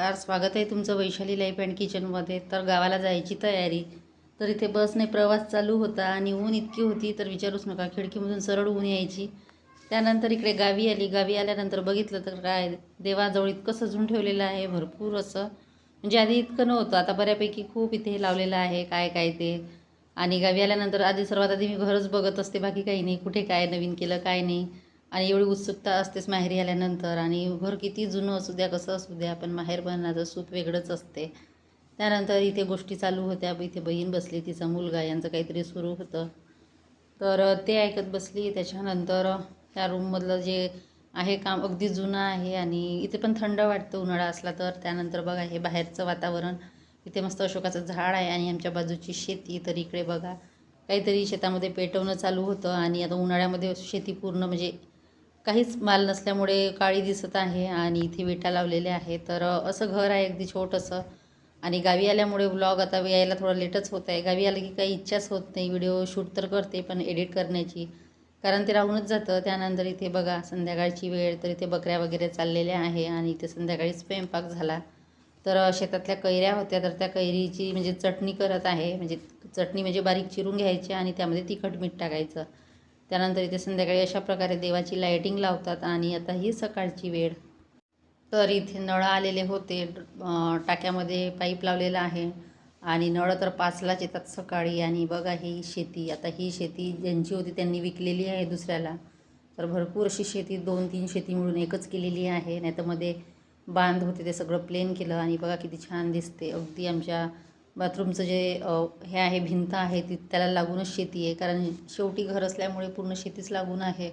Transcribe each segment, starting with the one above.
नमस्कार, स्वागत आहे तुमचं वैशाली लाईफ अँड किचनमध्ये. तर गावाला जायची तयारी. तर इथे बसने प्रवास चालू होता आणि ऊन इतकी होती तर विचारूच नका, खिडकीमधून सरळ ऊन यायची. त्यानंतर इकडे गावी आली. गावी आल्यानंतर बघितलं तर काय देवाजवळ इतकं सजून ठेवलेलं आहे, भरपूर असं. म्हणजे आधी इतकं नव्हतं, आता बऱ्यापैकी खूप इथे लावलेलं आहे काय काय ते. आणि गावी आल्यानंतर आधी सर्वात आधी मी घरच बघत असते, बाकी काही नाही, कुठे काय नवीन केलं काय नाही. आणि एवढी उत्सुकता असतेच माहेरी आल्यानंतर. आणि घर किती जुनं असू द्या कसं असू द्या, पण माहेर बनण्याचं सुख वेगळंच असते. त्यानंतर इथे गोष्टी चालू होत्या. इथे बहीण बसली, तिचा मुलगा, यांचं काहीतरी सुरू होतं. तर ते ऐकत बसली. त्याच्यानंतर त्या रूममधलं जे आहे काम अगदी जुनं आहे आणि इथे पण थंड वाटतं उन्हाळा असला तर. त्यानंतर बघा हे बाहेरचं वातावरण, इथे मस्त अशोकाचं झाड आहे आणि आमच्या बाजूची शेती. तर इकडे बघा काहीतरी शेतामध्ये पेटवणं चालू होतं. आणि आता उन्हाळ्यामध्ये शेती पूर्ण म्हणजे काहीच माल नसल्यामुळे काळी दिसत आहे आणि इथे विटा लावलेल्या आहे. तर असं घर आहे अगदी छोटंसं. आणि गावी आल्यामुळे व्लॉग आता यायला थोडं लेटच होत आहे. गावी आलं की काही इच्छाच होत नाही, व्हिडिओ शूट तर करते पण एडिट करण्याची, कारण ते राहूनच जातं. त्यानंतर इथे बघा संध्याकाळची वेळ, तर इथे बकऱ्या वगैरे चाललेल्या आहे आणि इथे संध्याकाळी स्वयंपाक झाला. तर शेतातल्या कैऱ्या होत्या, तर त्या कैरीची म्हणजे चटणी करत आहे. म्हणजे चटणी म्हणजे बारीक चिरून घ्यायची आणि त्यामध्ये तिखट मीठ टाकायचं. त्यानंतर इथे संध्याकाळी अशा प्रकारे देवाची लायटिंग लावतात. आणि आता ही सकाळची वेळ. तर इथे नळ आलेले होते, टाक्यामध्ये पाईप लावलेला आहे आणि नळ तर 5लाच येतात सकाळी. आणि बघा ही शेती, आता ही शेती ज्यांची होती त्यांनी विकलेली आहे दुसऱ्याला. तर भरपूर अशी शेती, 2-3 शेती मिळून एकच केलेली आहे. नाही तर मध्ये बांध होते ते सगळं प्लेन केलं. आणि बघा किती छान दिसते. अगदी आमच्या बाथरूमचं जे हे आहे, भिंत आहे ती, त्याला लागूनच शेती आहे, कारण शेवटी घर असल्यामुळे पूर्ण शेतीच लागून आहे.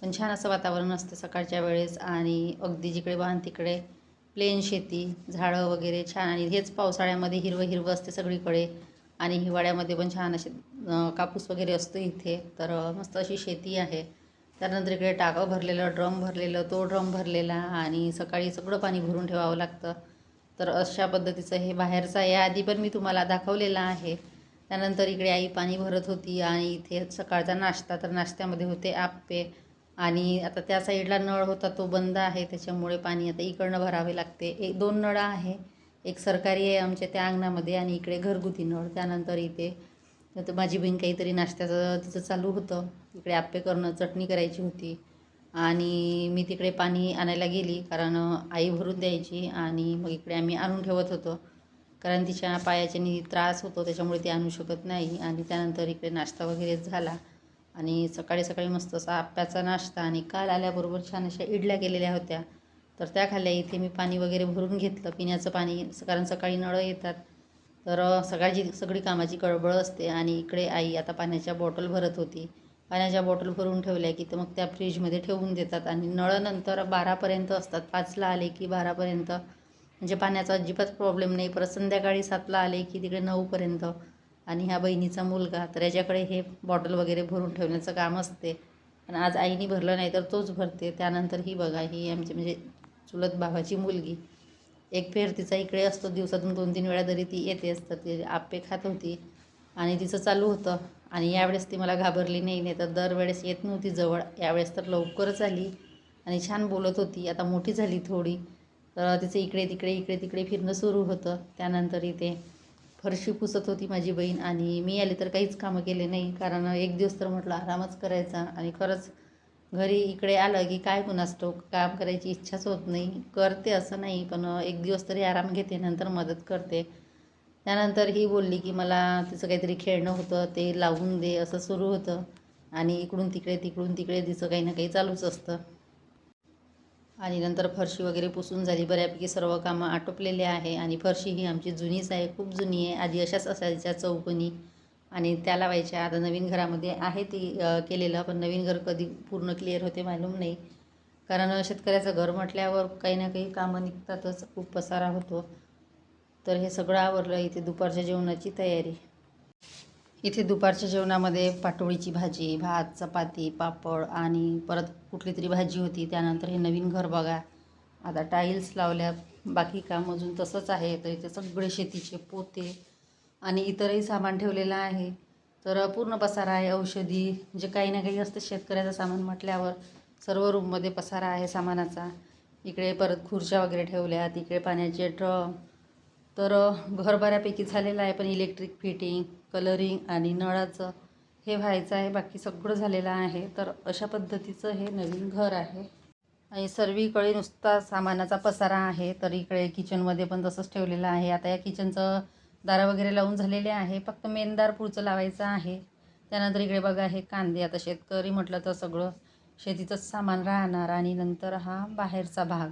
पण छान असं वातावरण असतं सकाळच्या वेळेस. आणि अगदी जिकडे वाहन तिकडे प्लेन शेती, झाडं वगैरे छान. आणि हेच पावसाळ्यामध्ये हिरवं हिरवं असते सगळीकडे. आणि हिवाळ्यामध्ये पण छान असे कापूस वगैरे असतो इथे. तर मस्त अशी शेती आहे. त्यानंतर इकडे टाकं भरलेलं, ड्रम भरलेलं, तो ड्रम भरलेला. आणि सकाळी सगळं पाणी भरून ठेवावं लागतं. तर अशा पद्धतीचं हे बाहेरचं आहे, याआधी पण मी तुम्हाला दाखवलेलं आहे. त्यानंतर इकडे आई पाणी भरत होती. आणि इथे सकाळचा नाश्ता, तर नाश्त्यामध्ये होते आप्पे. आणि आता त्या साईडला नळ होता तो बंद आहे, त्याच्यामुळे पाणी आता इकडनं भरावे लागते. 1-2 नळ आहे, एक सरकारी आहे आमच्या त्या अंगणामध्ये आणि इकडे घरगुती नळ. त्यानंतर इथे तर माझी बहीण काहीतरी नाश्त्याचं तिचं चालू होतं. इकडे आप्पे करणं, चटणी करायची होती. आणि मी तिकडे पाणी आणायला गेली, कारण आई भरून द्यायची. आणि मग इकडे आम्ही आणून ठेवत होतो, कारण तिच्या पायाच्यानी त्रास होतो त्याच्यामुळे ती आणू शकत नाही. आणि त्यानंतर इकडे नाश्ता वगैरे झाला. आणि सकाळी सकाळी मस्त असा आप्याचा नाश्ता. आणि काल आल्याबरोबर छान अशा इडल्या केलेल्या होत्या, तर त्या खाल्ल्या. इथे मी पाणी वगैरे भरून घेतलं, पिण्याचं पाणी, कारण सकाळी नळं येतात. तर सगळी कामाची गडबड असते. आणि इकडे आई आता पाण्याच्या बॉटल भरत होती. पाण्याच्या बॉटल भरून ठेवल्या की तर मग त्या फ्रीजमध्ये ठेवून देतात. आणि नळं नंतर 12पर्यंत असतात, 5ला आले की 12पर्यंत, म्हणजे पाण्याचा अजिबात प्रॉब्लेम नाही. परत संध्याकाळी 7ला आले की तिकडे 9पर्यंत. आणि ह्या बहिणीचा मुलगा, तर याच्याकडे हे बॉटल वगैरे भरून ठेवण्याचं काम असते. पण आज आईनी भरलं नाही तर तोच भरते. त्यानंतर ही बघा ही आमची म्हणजे चुलत भावाची मुलगी, एक फेर तिचा इकडे असतो, दिवसातून 2-3 वेळा तरी ती येते असतं. ती आप्पे खात होती आणि तिचं चालू होतं. आणि यावेळेस ती मला घाबरली नाही, नाही तर दरवेळेस येत नव्हती जवळ. यावेळेस तर लवकरच आली आणि छान बोलत होती. आता मोठी झाली थोडी, तर तिचं इकडे तिकडे इकडे तिकडे फिरणं सुरू होतं. त्यानंतर इथे फरशी पुसत होती माझी बहीण. आणि मी आले तर काहीच कामं केले नाही, कारण एक दिवस तर म्हटलं आरामच करायचा. आणि खरंच घरी इकडे आलं की काय कुणास ठाऊक काम करायची इच्छाच होत नाही. करते असं नाही, पण एक दिवस तरी आराम घेते, नंतर मदत करते. त्यानंतर ही बोलली की मला तिचं काहीतरी खेळणं होतं ते लावून दे, असं सुरू होतं. आणि इकडून तिकडे तिकडून तिकडे तिचं काही ना काही चालूच असतं. आणि नंतर फरशी वगैरे पुसून झाली, बऱ्यापैकी सर्व कामं आटोपलेले आहे. आणि फरशी ही आमची जुनीच आहे, खूप जुनी आहे. आधी अशाच असायच्या चौकोनी आणि त्या लावायच्या. आता नवीन घरामध्ये आहे ती केलेलं, पण नवीन घर कधी पूर्ण क्लिअर होते मालूम नाही, कारण शेतकऱ्याचं घर म्हटल्यावर काही ना काही कामं निघतातच, खूप पसारा होतो. तर हे सगळं आवरलं. इथे दुपारच्या जेवणाची तयारी. इथे दुपारच्या जेवणामध्ये पाटोळीची भाजी, भात, चपाती, पापड आणि परत कुठली तरी भाजी होती. त्यानंतर हे नवीन घर बघा, आता टाईल्स लावल्या, बाकी काम अजून तसंच आहे. तर इथे सगळे शेतीचे पोते आणि इतरही सामान ठेवलेलं आहे. तर पूर्ण पसारा आहे. औषधी जे काही ना काही असतं शेतकऱ्याचं सामान म्हटल्यावर सर्व रूममध्ये पसारा आहे सामानाचा. इकडे परत खुर्च्या वगैरे ठेवल्यात, इकडे पाण्याचे ड्रम. तर घर बऱ्यापैकी झालेलं आहे, पण इलेक्ट्रिक फिटिंग, कलरिंग आणि नळाचं हे व्हायचं आहे. बाकी सगळं झालेलं आहे. तर अशा पद्धतीचं हे नवीन घर आहे आणि सर्वीकडे नुसता सामानाचा पसारा आहे. तर इकडे किचनमध्ये पण तसंच ठेवलेलं आहे. आता या किचनचं दारं वगैरे लावून झालेले आहे, फक्त मेन दार पुढचं लावायचं आहे. त्यानंतर इकडे बघा हे कांदे. आता शेतकरी म्हटलं तर सगळं शेतीचंच सामान राहणार. आणि नंतर हा बाहेरचा भाग.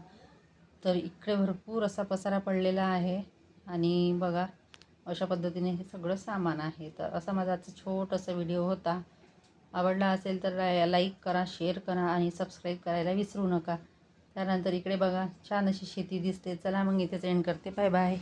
तर इकडे भरपूर असा पसारा पडलेला आहे आणि बघा अशा पद्धतीने हे सगळं सामान आहे. तर असा माझा आजचा छोटासा व्हिडिओ होता. आवडला असेल तर लाईक करा, शेअर करा आणि सबस्क्राईब करायला विसरू नका. त्यानंतर इकडे बघा छान अशी शेती दिसते. चला मग इथेच एंड करते. Bye bye.